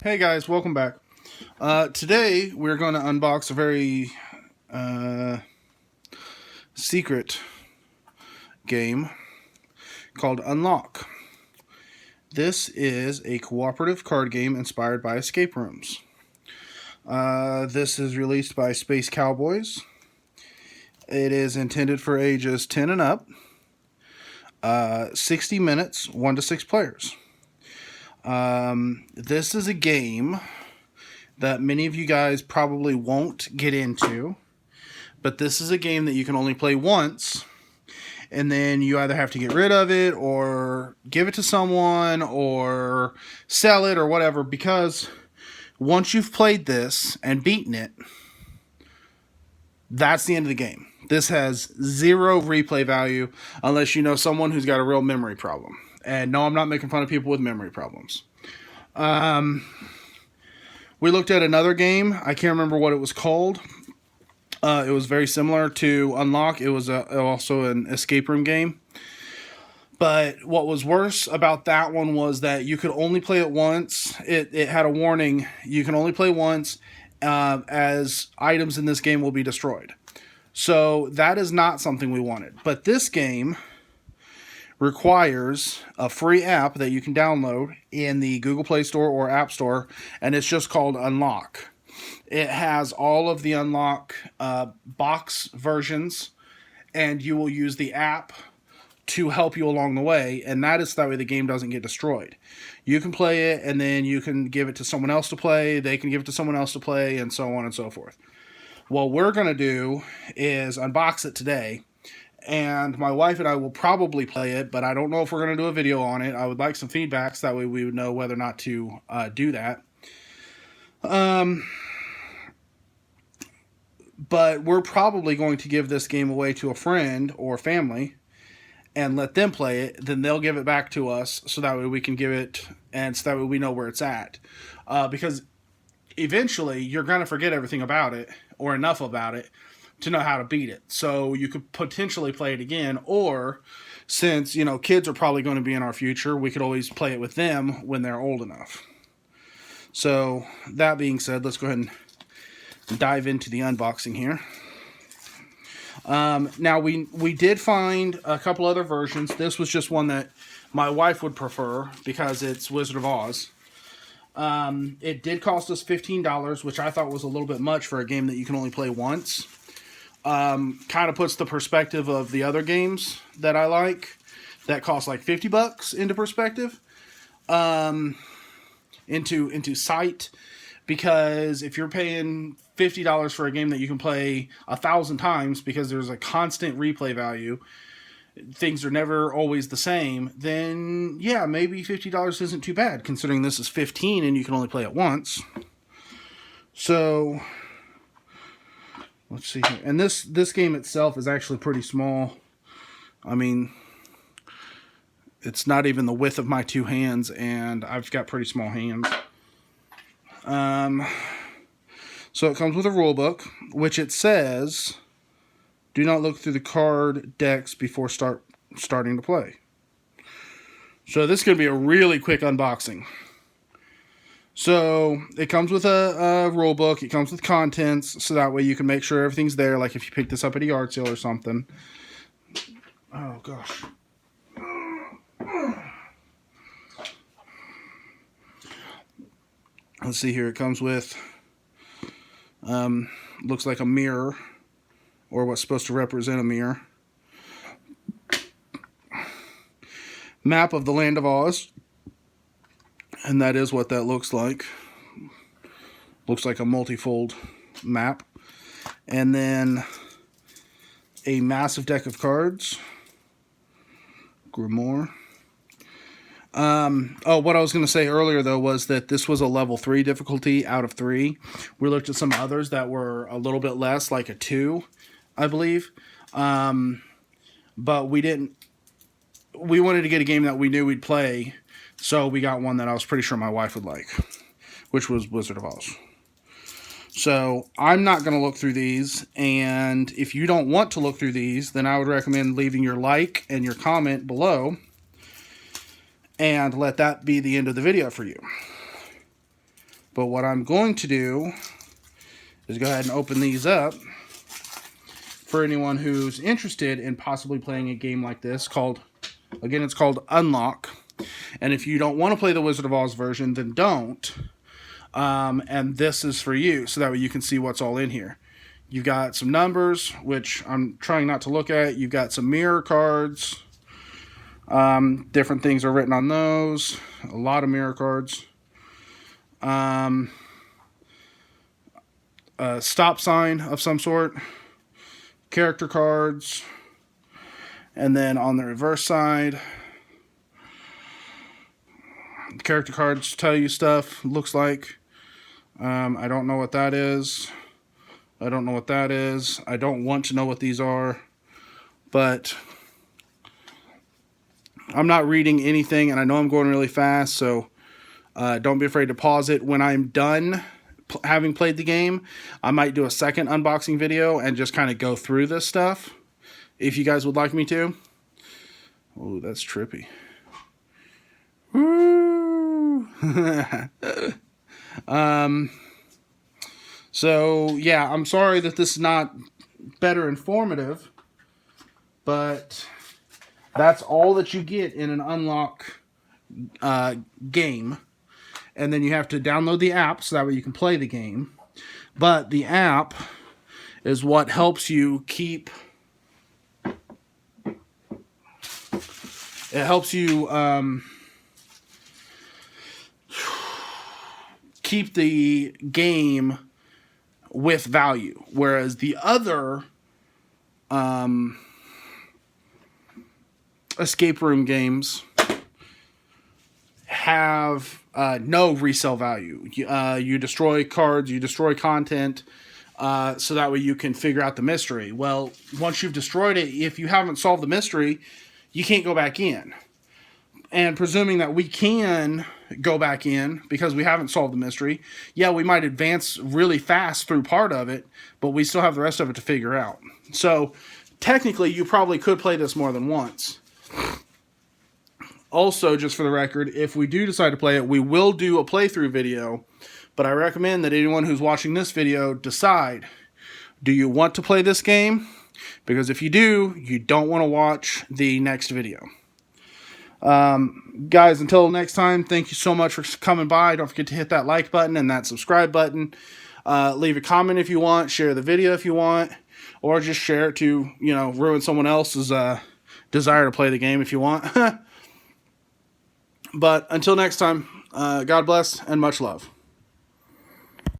Hey guys, welcome back. Today we're going to unbox a very secret game called Unlock. This is a cooperative card game inspired by escape rooms. This is released by Space Cowboys. It is intended for ages 10 and up. 60 minutes, 1 to 6 players. This is a game that many of you guys probably won't get into, but this is a game that you can only play once, and then you either have to get rid of it or give it to someone or sell it or whatever, because once you've played this and beaten it, that's the end of the game. This has zero replay value unless you know someone who's got a real memory problem. And no, I'm not making fun of people with memory problems. We looked at another game. I can't remember what it was called. It was very similar to Unlock. It was also an escape room game. But what was worse about that one was that you could only play it once. It had a warning. You can only play once, as items in this game will be destroyed. So that is not something we wanted. But this game requires a free app that you can download in the Google Play Store or App Store, and it's just called Unlock. It has all of the Unlock box versions, and you will use the app to help you along the way, and that is that way the game doesn't get destroyed. You can play it, and then you can give it to someone else to play, they can give it to someone else to play, and so on and so forth. What we're going to do is unbox it today, and my wife and I will probably play it, but I don't know if we're going to do a video on it. I would like some feedback so that way we would know whether or not to do that. But we're probably going to give this game away to a friend or family and let them play it. Then they'll give it back to us so that way we can give it, and so that way we know where it's at. Because eventually you're going to forget everything about it, or enough about it, to know how to beat it. So you could potentially play it again, or since, kids are probably going to be in our future, we could always play it with them when they're old enough. So that being said, let's go ahead and dive into the unboxing here. Now we did find a couple other versions. This was just one that my wife would prefer because it's Wizard of Oz. It did cost us $15, which I thought was a little bit much for a game that you can only play once. Kind of puts the perspective of the other games that I like that cost like $50 into perspective, into sight, because if you're paying $50 for a game that you can play 1,000 times because there's a constant replay value, things are never always the same, then yeah, maybe $50 isn't too bad considering this is $15 and you can only play it once. So let's see here. And this game itself is actually pretty small. I mean, it's not even the width of my two hands, and I've got pretty small hands. So it comes with a rule book, which it says, do not look through the card decks before starting to play. So this is going to be a really quick unboxing. So it comes with a rule book. It comes with contents, so that way you can make sure everything's there, like if you pick this up at a yard sale or something. Oh, gosh. Let's see here. It comes with, looks like a mirror, or what's supposed to represent a mirror. Map of the Land of Oz. And that is what that looks like. Looks like a multifold map. And then a massive deck of cards. Grimoire. What I was going to say earlier, though, was that this was a level 3 difficulty out of 3. We looked at some others that were a little bit less, like a 2, I believe. But we wanted to get a game that we knew we'd play, so we got one that I was pretty sure my wife would like, which was Wizard of Oz. So I'm not going to look through these, and if you don't want to look through these, then I would recommend leaving your like and your comment below, and let that be the end of the video for you. But what I'm going to do is go ahead and open these up for anyone who's interested in possibly playing a game like this called, again, it's called Unlock. And if you don't want to play the Wizard of Oz version, then don't. And this is for you, so that way you can see what's all in here. You've got some numbers, which I'm trying not to look at. You've got some mirror cards. Different things are written on those. A lot of mirror cards. A stop sign of some sort. Character cards. And then on the reverse side, character cards tell you stuff, looks like. I don't know what that is. I don't know what that is. I don't want to know what these are. But I'm not reading anything, and I know I'm going really fast, so don't be afraid to pause it. When I'm done having played the game, I might do a second unboxing video and just kind of go through this stuff, if you guys would like me to. Oh, that's trippy. Woo! So, yeah, I'm sorry that this is not better informative, but that's all that you get in an Unlock game. And then you have to download the app so that way you can play the game. But the app is what helps you keep... It helps you keep the game with value, whereas the other escape room games have no resale value. You destroy cards, you destroy content, so that way you can figure out the mystery. Well, once you've destroyed it, if you haven't solved the mystery, you can't go back in. And presuming that we can go back in because we haven't solved the mystery, yeah, we might advance really fast through part of it, but we still have the rest of it to figure out. So technically, you probably could play this more than once. Also, just for the record, if we do decide to play it, we will do a playthrough video, but I recommend that anyone who's watching this video decide, do you want to play this game? Because if you do, you don't want to watch the next video. Guys, until next time, thank you so much for coming by. Don't forget to hit that like button and that subscribe button. Leave a comment if you want, share the video if you want, or just share it to, ruin someone else's desire to play the game if you want. But until next time, God bless and much love.